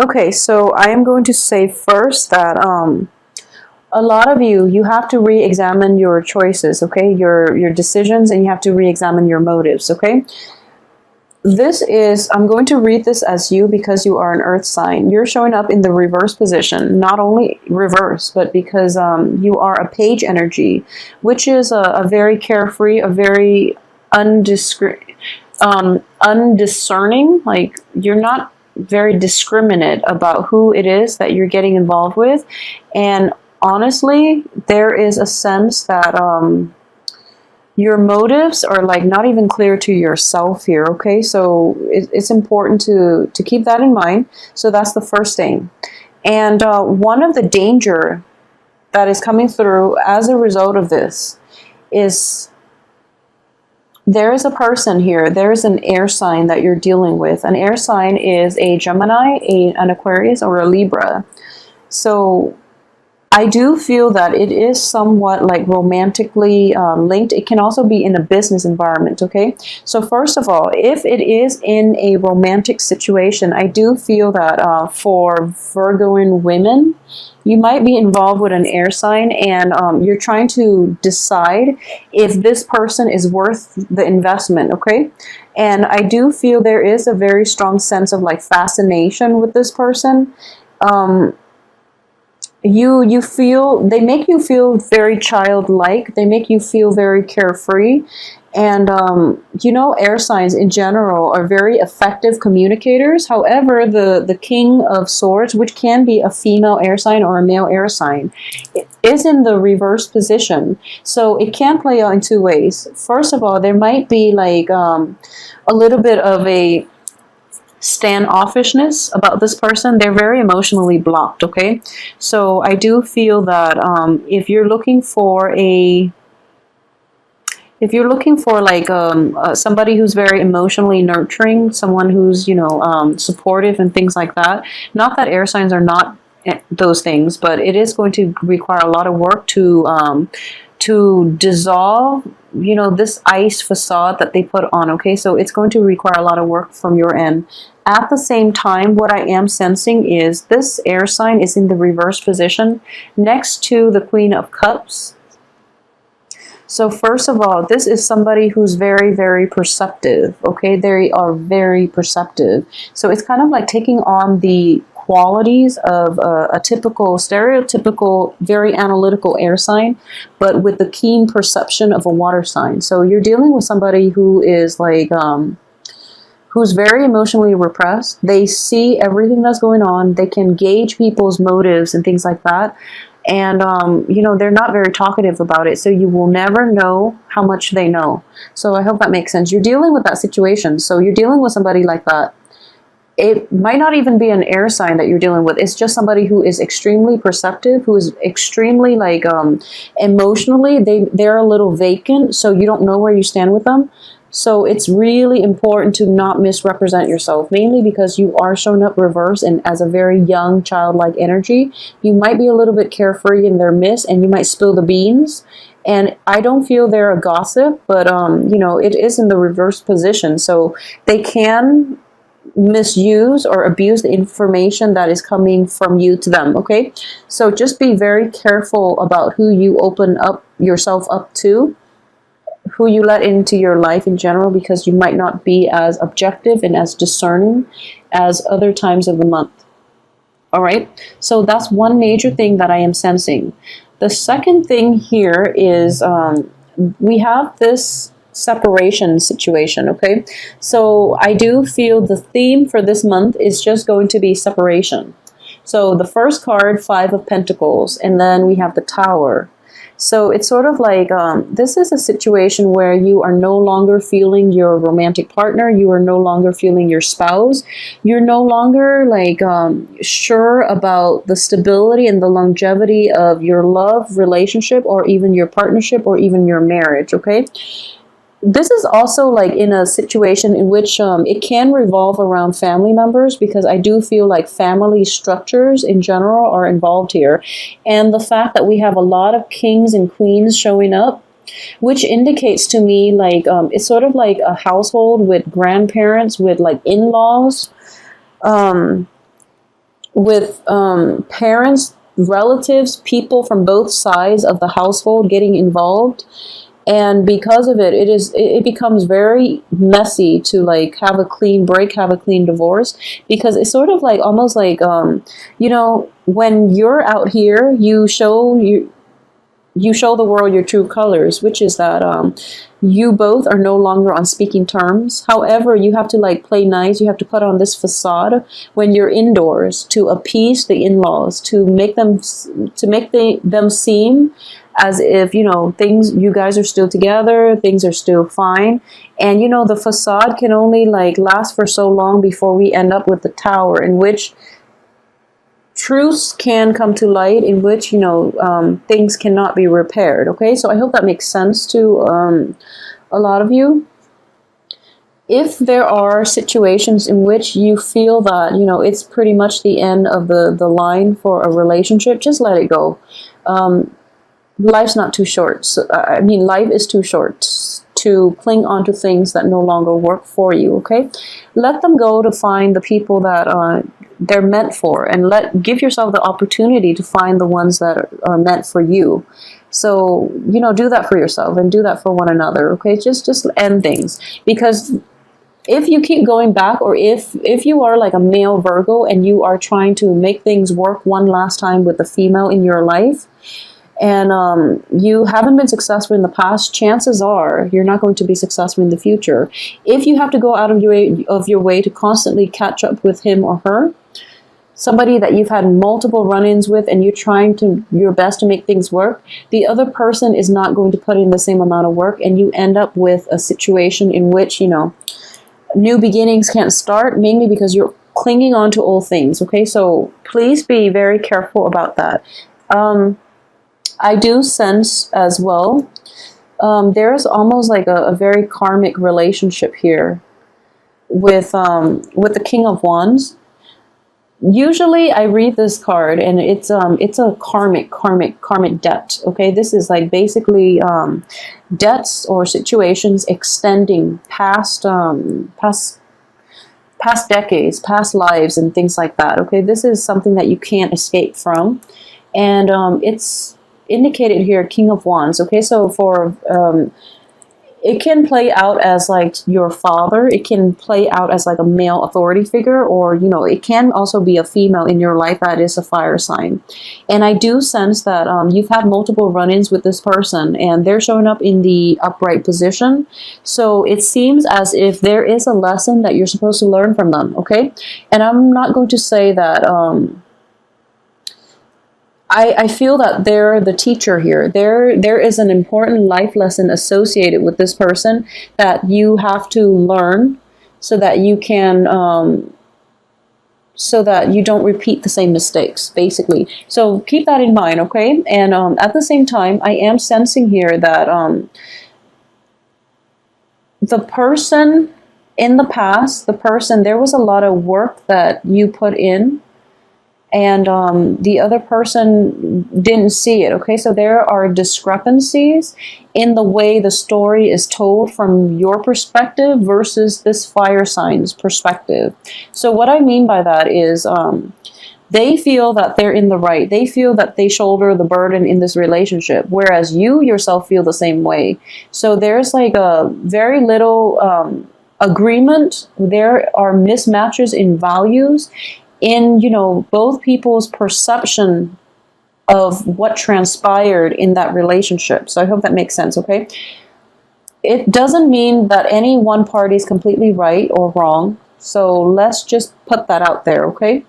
Okay, so I am going to say first that a lot of you have to re-examine your choices, okay? Your decisions, and you have to re-examine your motives, okay? This is, I'm going to read this as you because you are an earth sign. You're showing up in the reverse position, not only reverse, but because you are a page energy, which is a very carefree, a very undiscerning, like you're not very discriminate about who it is that you're getting involved with. And honestly, there is a sense that your motives are like not even clear to yourself here, okay? So it's important to keep that in mind. So that's the first thing. And one of the danger that is coming through as a result of this is there is a person here, there is an air sign that you're dealing with. An air sign is a Gemini, an Aquarius, or a Libra. So I do feel that it is somewhat like romantically linked. It can also be in a business environment, okay? So first of all, if it is in a romantic situation, I do feel that for Virgoan women, you might be involved with an air sign, and you're trying to decide if this person is worth the investment, okay? And I do feel there is a very strong sense of like fascination with this person. You feel, they make you feel very childlike, they make you feel very carefree. And you know, air signs in general are very effective communicators. However, the king of swords, which can be a female air sign or a male air sign, it is in the reverse position, so it can play out in two ways. First of all, there might be like a little bit of a standoffishness about this person. They're very emotionally blocked, okay? So I do feel that if you're looking for like somebody who's very emotionally nurturing, someone who's, you know, supportive and things like that, not that air signs are not those things, but it is going to require a lot of work to dissolve, you know, this ice facade that they put on, okay? So it's going to require a lot of work from your end. At the same time, what I am sensing is this air sign is in the reverse position next to the Queen of Cups. So first of all, this is somebody who's very, very perceptive, okay? They are very perceptive. So it's kind of like taking on the qualities of a typical, stereotypical, very analytical air sign, but with the keen perception of a water sign. So you're dealing with somebody who is like, who's very emotionally repressed. They see everything that's going on. They can gauge people's motives and things like that. And, you know, they're not very talkative about it. So you will never know how much they know. So I hope that makes sense. You're dealing with that situation. So you're dealing with somebody like that. It might not even be an air sign that you're dealing with. It's just somebody who is extremely perceptive, who is extremely like emotionally, they're a little vacant. So you don't know where you stand with them. So it's really important to not misrepresent yourself, mainly because you are showing up reverse and as a very young, childlike energy. You might be a little bit carefree in their midst, and you might spill the beans. And I don't feel they're a gossip, but you know, it is in the reverse position. So they can misuse or abuse the information that is coming from you to them, okay? So just be very careful about who you open up yourself up to, who you let into your life in general, because you might not be as objective and as discerning as other times of the month. All right, so that's one major thing that I am sensing. The second thing here is we have this separation situation, okay? So I do feel the theme for this month is just going to be separation. So the first card, Five of Pentacles, and then we have the Tower. So it's sort of like, this is a situation where you are no longer feeling your romantic partner. You are no longer feeling your spouse. You're no longer like sure about the stability and the longevity of your love relationship, or even your partnership, or even your marriage, okay? This is also like in a situation in which it can revolve around family members, because I do feel like family structures in general are involved here. And the fact that we have a lot of kings and queens showing up, which indicates to me like it's sort of like a household with grandparents, with like in-laws. with parents, relatives, people from both sides of the household getting involved. And because of it, it becomes very messy to like have a clean break, have a clean divorce, because it's sort of like almost like you know, when you're out here, you show the world your true colors, which is that you both are no longer on speaking terms. However, you have to like play nice. You have to put on this facade when you're indoors to appease the in-laws, to make them them seem as if, you know, you guys are still together, things are still fine. And you know, the facade can only like last for so long before we end up with the tower, in which truths can come to light, in which, you know, things cannot be repaired. Okay, so I hope that makes sense to a lot of you. If there are situations in which you feel that, you know, it's pretty much the end of the line for a relationship, just let it go. Life's not too short. So, I mean, life is too short to cling on to things that no longer work for you. Okay, let them go to find the people that they're meant for, and give yourself the opportunity to find the ones that are meant for you. So, you know, do that for yourself and do that for one another. Okay, just end things, because if you keep going back, or if you are like a male Virgo and you are trying to make things work one last time with the female in your life, and you haven't been successful in the past, chances are you're not going to be successful in the future. If you have to go out of your way to constantly catch up with him or her, somebody that you've had multiple run-ins with, and you're trying your best to make things work, the other person is not going to put in the same amount of work, and you end up with a situation in which, you know, new beginnings can't start, mainly because you're clinging on to old things. Okay, so please be very careful about that. I do sense as well, there's almost like a very karmic relationship here with the King of Wands. Usually I read this card and it's a karmic debt. Okay, this is like basically debts or situations extending past decades, past lives, and things like that. Okay, this is something that you can't escape from, and it's indicated here, King of Wands. Okay, so for it can play out as like your father, it can play out as like a male authority figure, or, you know, it can also be a female in your life that is a fire sign. And I do sense that you've had multiple run-ins with this person, and they're showing up in the upright position. So it seems as if there is a lesson that you're supposed to learn from them. Okay, and I'm not going to say that I feel that they're the teacher here. There is an important life lesson associated with this person that you have to learn, so that you can, so that you don't repeat the same mistakes, basically. So keep that in mind, okay? And at the same time, I am sensing here that the person in the past, there was a lot of work that you put in, and the other person didn't see it. Okay, so there are discrepancies in the way the story is told from your perspective versus this fire sign's perspective. So what I mean by that is they feel that they're in the right. They feel that they shoulder the burden in this relationship, whereas you yourself feel the same way. So there's like a very little agreement. There are mismatches in values, in, you know, both people's perception of what transpired in that relationship. So I hope that makes sense, okay? It doesn't mean that any one party is completely right or wrong. So let's just put that out there, okay?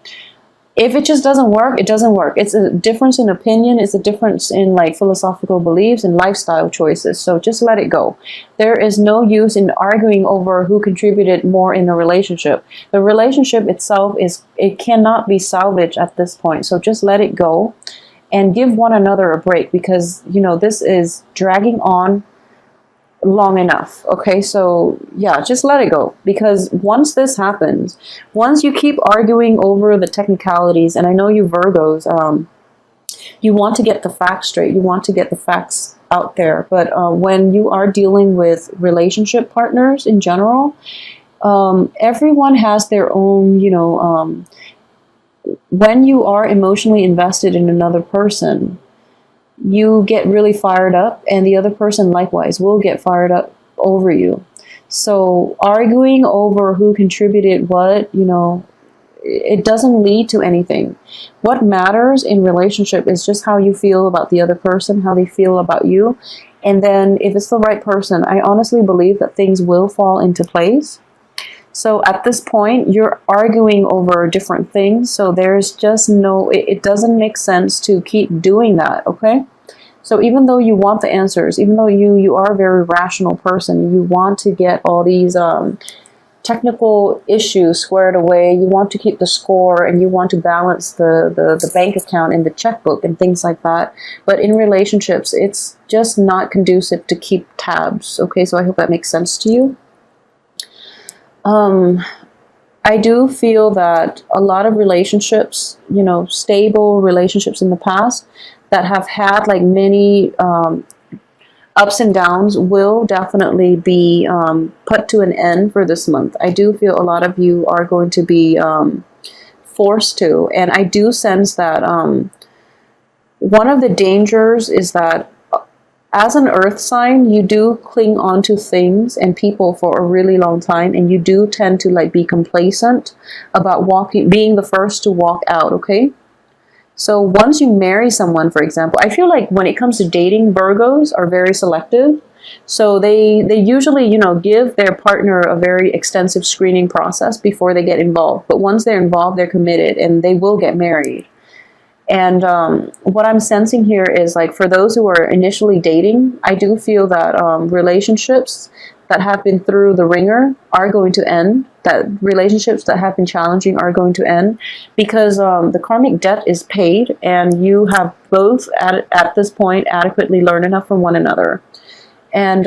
If it just doesn't work, it doesn't work. It's a difference in opinion. It's a difference in like philosophical beliefs and lifestyle choices. So just let it go. There is no use in arguing over who contributed more in the relationship. The relationship itself it cannot be salvaged at this point. So just let it go and give one another a break, because, you know, this is dragging on long enough. Okay, so yeah, just let it go, because once this happens, once you keep arguing over the technicalities, and I know you Virgos, you want to get the facts straight, you want to get the facts out there, but when you are dealing with relationship partners in general, everyone has their own, you know, when you are emotionally invested in another person, you get really fired up, and the other person likewise will get fired up over you. So arguing over who contributed what, it doesn't lead to anything. What matters in relationship is just how you feel about the other person, how they feel about you. And then if it's the right person, I honestly believe that things will fall into place. So at this point, you're arguing over different things. So there's just it doesn't make sense to keep doing that, okay? So even though you want the answers, even though you are a very rational person, you want to get all these technical issues squared away, you want to keep the score, and you want to balance the bank account and the checkbook and things like that. But in relationships, it's just not conducive to keep tabs, okay? So I hope that makes sense to you. I do feel that a lot of relationships, stable relationships in the past that have had like many ups and downs will definitely be put to an end for this month. I do feel a lot of you are going to be forced to, and I do sense that one of the dangers is that as an earth sign, you do cling on to things and people for a really long time, and you do tend to like be complacent about being the first to walk out, okay? So once you marry someone, for example, I feel like when it comes to dating, Virgos are very selective. So they usually, give their partner a very extensive screening process before they get involved. But once they're involved, they're committed and they will get married. And what I'm sensing here is like for those who are initially dating, I do feel that relationships that have been through the ringer are going to end, that relationships that have been challenging are going to end, because the karmic debt is paid and you have both at this point adequately learned enough from one another. And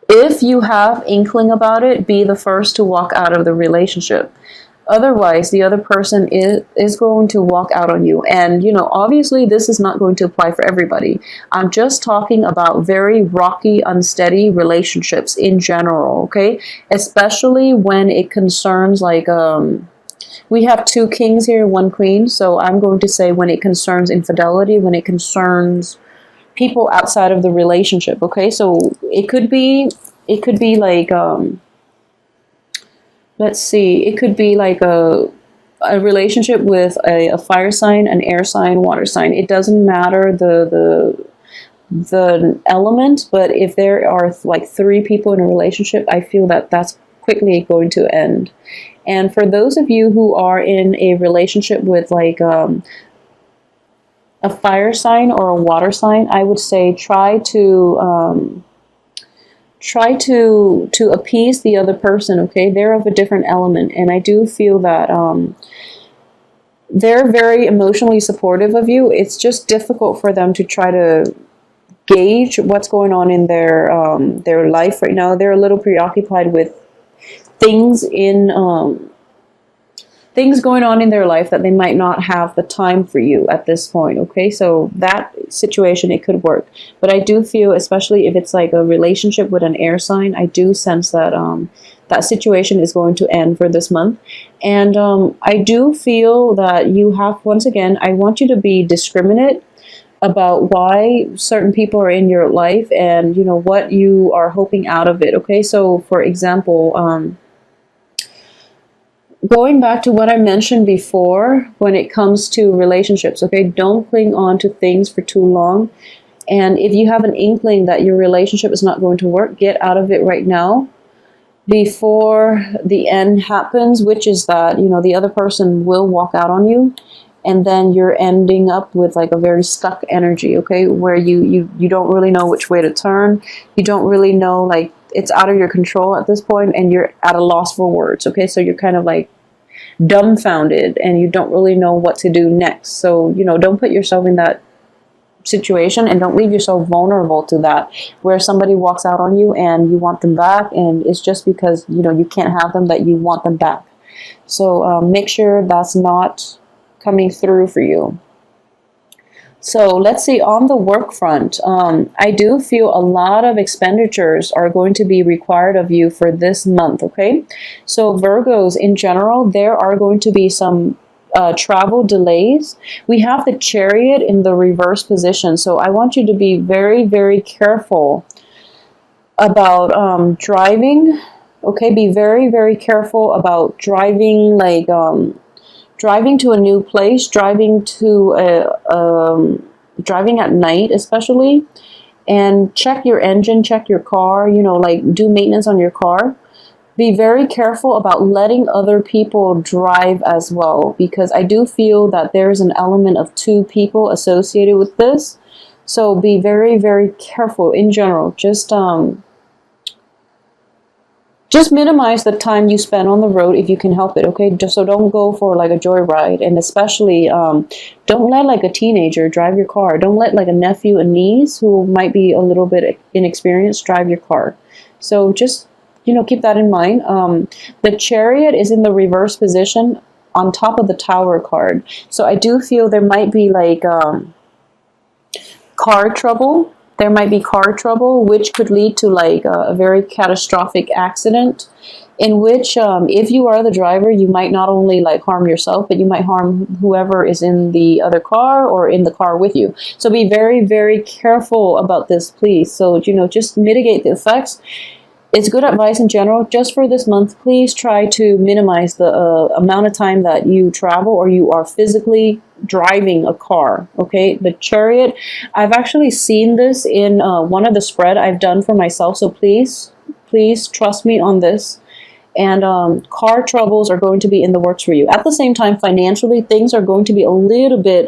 if you have inkling about it, be the first to walk out of the relationship. Otherwise, the other person is going to walk out on you. And, obviously this is not going to apply for everybody. I'm just talking about very rocky, unsteady relationships in general, okay? Especially when it concerns like, we have 2 kings here, 1 queen. So I'm going to say when it concerns infidelity, when it concerns people outside of the relationship, okay? So it could be like, let's see, it could be like a relationship with a fire sign, an air sign, water sign. It doesn't matter the element, but if there are like 3 people in a relationship, I feel that that's quickly going to end. And for those of you who are in a relationship with like a fire sign or a water sign, I would say try to appease the other person, okay? They're of a different element, and I do feel that they're very emotionally supportive of you. It's just difficult for them to try to gauge what's going on in their life right now. They're a little preoccupied with things going on in their life that they might not have the time for you at this point, okay? So that situation, it could work. But I do feel, especially if it's like a relationship with an air sign, I do sense that that situation is going to end for this month. And I do feel that you have, once again, I want you to be discriminate about why certain people are in your life and, what you are hoping out of it, okay? So, for example, going back to what I mentioned before, when it comes to relationships, okay, don't cling on to things for too long. And if you have an inkling that your relationship is not going to work, get out of it right now before the end happens, which is that, the other person will walk out on you. And then you're ending up with like a very stuck energy, okay, where you don't really know which way to turn. You don't really know, like, it's out of your control at this point, and you're at a loss for words, okay? So you're kind of like dumbfounded and you don't really know what to do next. So, don't put yourself in that situation and don't leave yourself vulnerable to that, where somebody walks out on you and you want them back, and it's just because, you can't have them that you want them back. So make sure that's not coming through for you. So let's see, on the work front, I do feel a lot of expenditures are going to be required of you for this month, okay? So Virgos in general, there are going to be some travel delays. We have the Chariot in the reverse position. So I want you to be very, very careful about driving. Okay, be very, very careful about driving, like driving to a new place, driving at night especially, and check your engine, check your car, you know, like do maintenance on your car. Be very careful about letting other people drive as well, because I do feel that there's an element of two people associated with this. So be very, very careful in general. Just minimize the time you spend on the road if you can help it, okay? Just so don't go for like a joyride, and especially don't let like a teenager drive your car. Don't let like a nephew and niece who might be a little bit inexperienced drive your car. So just, you know, keep that in mind. The Chariot is in the reverse position on top of the Tower card. So I do feel there might be like car trouble. There might be car trouble, which could lead to like a very catastrophic accident, in which if you are the driver, you might not only like harm yourself, but you might harm whoever is in the other car or in the car with you. So be very, very careful about this, please. So, you know, just mitigate the effects. It's good advice in general. Just for this month, please try to minimize the amount of time that you travel or you are physically driving a car, okay? The Chariot, I've actually seen this in one of the spread I've done for myself, so please trust me on this. And car troubles are going to be in the works for you. At the same time, financially, things are going to be a little bit...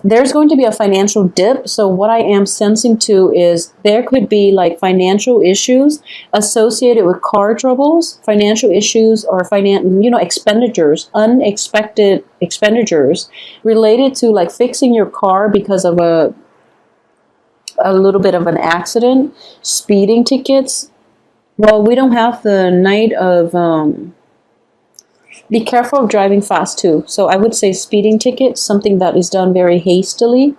there's going to be a financial dip. So what I am sensing too is there could be like financial issues associated with car troubles, financial issues, or expenditures, unexpected expenditures related to like fixing your car because of a little bit of an accident, speeding tickets. Well, we don't have the Knight of... Be careful of driving fast too. So I would say speeding tickets, something that is done very hastily.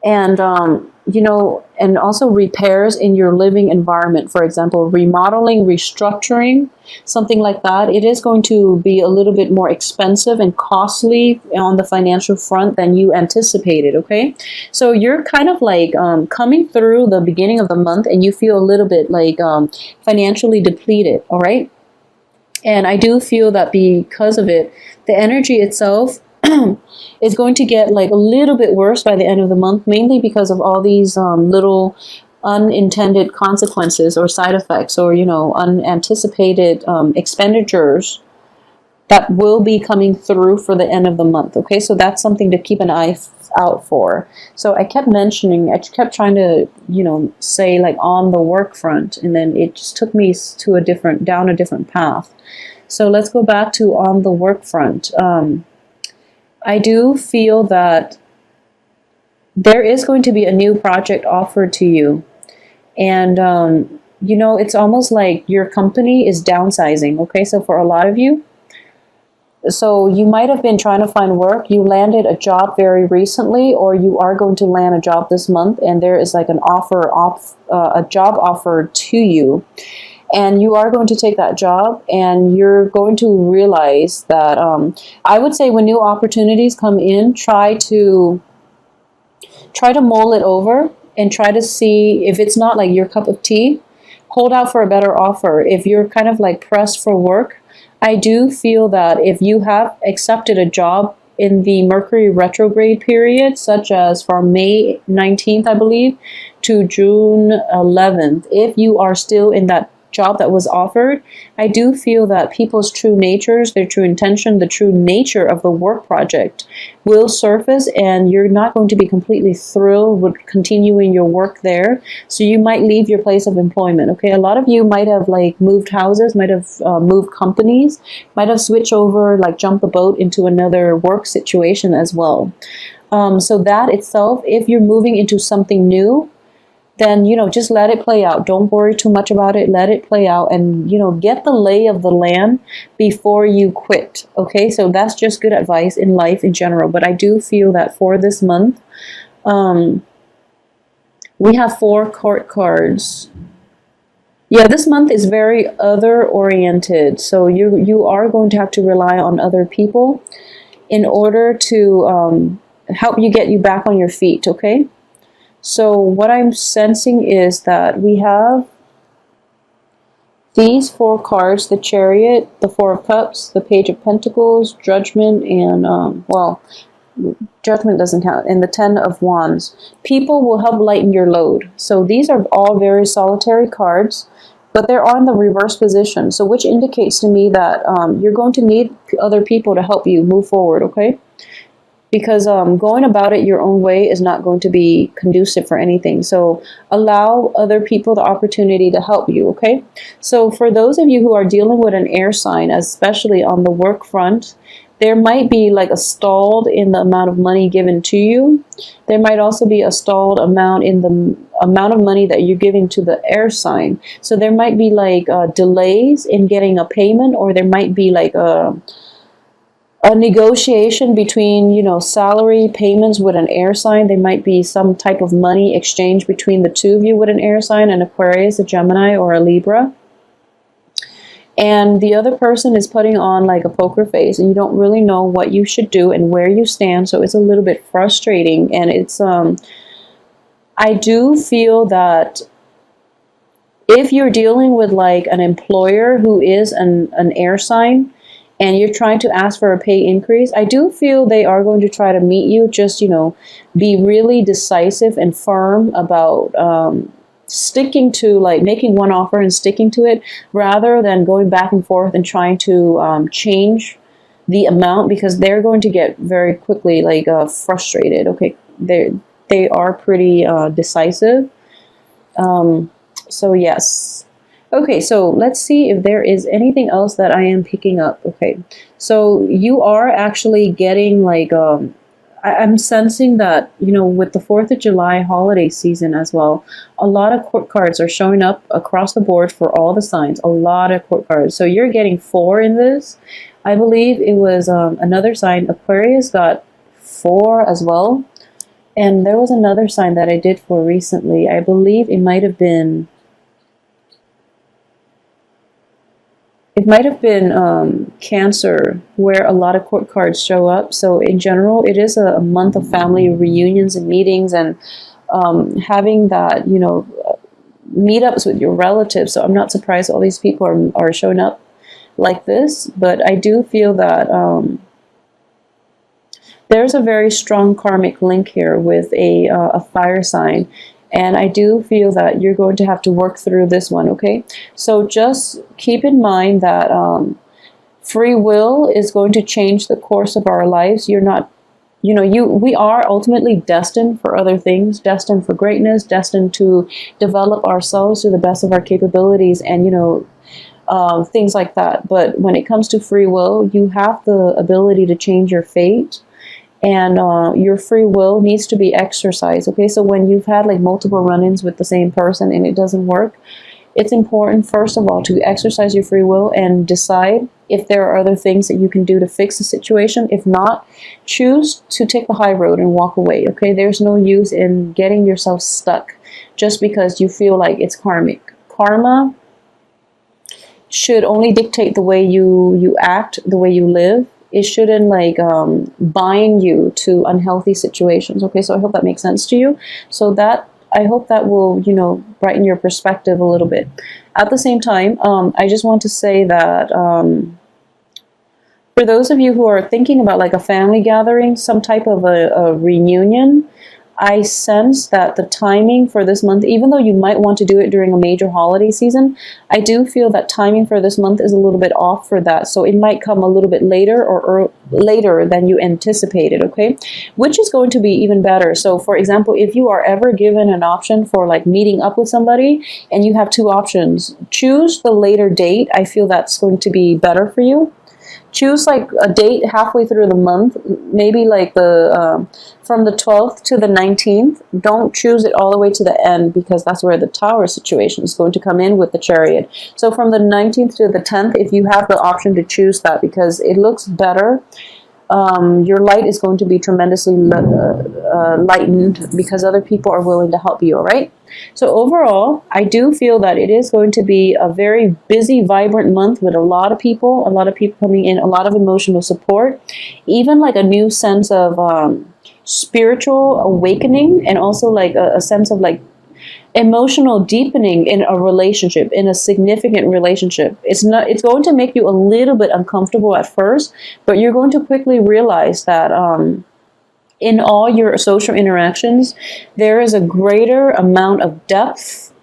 And, and also repairs in your living environment. For example, remodeling, restructuring, something like that. It is going to be a little bit more expensive and costly on the financial front than you anticipated, okay? So you're kind of like coming through the beginning of the month and you feel a little bit like financially depleted, all right? And I do feel that because of it, the energy itself is going to get like a little bit worse by the end of the month, mainly because of all these little unintended consequences or side effects or, unanticipated expenditures that will be coming through for the end of the month. Okay, so that's something to keep an eye out for. So I kept trying to, say like on the work front, and then it just took me to down a different path. So let's go back to on the work front. I do feel that there is going to be a new project offered to you. And, it's almost like your company is downsizing. Okay, so for a lot of you, so you might have been trying to find work. You landed a job very recently, or you are going to land a job this month, and there is like a job offer to you. And you are going to take that job, and you're going to realize that, I would say when new opportunities come in, try to mull it over and try to see if it's not like your cup of tea. Hold out for a better offer. If you're kind of like pressed for work, I do feel that if you have accepted a job in the Mercury retrograde period, such as from May 19th, I believe, to June 11th, if you are still in that job that was offered, I do feel that people's true natures, their true intention, the true nature of the work project will surface, and you're not going to be completely thrilled with continuing your work there. So you might leave your place of employment. Okay, a lot of you might have like moved houses, might have moved companies, might have switched over, like jumped the boat into another work situation as well. So that itself, if you're moving into something new, then, just let it play out. Don't worry too much about it. Let it play out and, get the lay of the land before you quit. Okay, so that's just good advice in life in general. But I do feel that for this month, we have 4 court cards. Yeah, this month is very other oriented. So you are going to have to rely on other people in order to help you get you back on your feet, okay? So what I'm sensing is that we have these 4 cards: the Chariot, the 4 of Cups, the Page of Pentacles, Judgment, and, well, Judgment doesn't count, and the 10 of Wands. People will help lighten your load. So these are all very solitary cards, but they're on the reverse position. So which indicates to me that you're going to need other people to help you move forward, okay? Because going about it your own way is not going to be conducive for anything. So allow other people the opportunity to help you, okay? So for those of you who are dealing with an air sign, especially on the work front, there might be like a stalled in the amount of money given to you. There might also be a stalled amount in the amount of money that you're giving to the air sign. So there might be like delays in getting a payment, or there might be like a negotiation between, you know, salary payments with an air sign. There might be some type of money exchange between the two of you with an air sign, an Aquarius, a Gemini, or a Libra. And the other person is putting on like a poker face, and you don't really know what you should do and where you stand. So it's a little bit frustrating. And it's, I do feel that if you're dealing with like an employer who is an air sign, and you're trying to ask for a pay increase, I do feel they are going to try to meet you. Just, you know, be really decisive and firm about sticking to, like, making one offer and sticking to it, rather than going back and forth and trying to change the amount, because they're going to get very quickly like frustrated. Okay, they are pretty decisive. So yes. Okay, so let's see if there is anything else that I am picking up. Okay, so you are actually getting like, I'm sensing that, you know, with the 4th of July holiday season as well, a lot of court cards are showing up across the board for all the signs, a lot of court cards. So you're getting 4 in this. I believe it was another sign, Aquarius, got 4 as well. And there was another sign that I did for recently. I believe it might have been... It might have been Cancer, where a lot of court cards show up. So in general, it is a month of family reunions and meetings, and having that, you know, meetups with your relatives. So I'm not surprised all these people are showing up like this. But I do feel that there's a very strong karmic link here with a fire sign. And I do feel that you're going to have to work through this one, okay? So just keep in mind that free will is going to change the course of our lives. You're not, you know, we are ultimately destined for other things, destined for greatness, destined to develop ourselves to the best of our capabilities, and, you know, things like that. But when it comes to free will, you have the ability to change your fate. And your free will needs to be exercised, okay? So when you've had like multiple run-ins with the same person and it doesn't work, it's important, first of all, to exercise your free will and decide if there are other things that you can do to fix the situation. If not, choose to take the high road and walk away, okay? There's no use in getting yourself stuck just because you feel like it's karmic. Karma should only dictate the way you act, the way you live. It shouldn't like bind you to unhealthy situations. Okay, so I hope that makes sense to you. So that, I hope that will, you know, brighten your perspective a little bit. At the same time, I just want to say that for those of you who are thinking about like a family gathering, some type of a reunion, I sense that the timing for this month, even though you might want to do it during a major holiday season, I do feel that timing for this month is a little bit off for that. So it might come a little bit later, or later than you anticipated, okay? Which is going to be even better. So for example, if you are ever given an option for like meeting up with somebody and you have 2 options, choose the later date. I feel that's going to be better for you. Choose like a date halfway through the month, maybe like the from the 12th to the 19th. Don't choose it all the way to the end, because that's where the Tower situation is going to come in with the Chariot. So from the 19th to the 10th, if you have the option to choose that, because it looks better your light is going to be tremendously lightened because other people are willing to help you, all right? So overall, I do feel that it is going to be a very busy, vibrant month with a lot of people coming in, a lot of emotional support, even like a new sense of spiritual awakening, and also like a sense of like emotional deepening in a relationship, in a significant relationship. It's going to make you a little bit uncomfortable at first, but you're going to quickly realize that in all your social interactions, there is a greater amount of depth,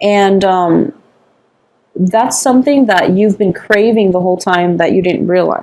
and that's something that you've been craving the whole time that you didn't realize.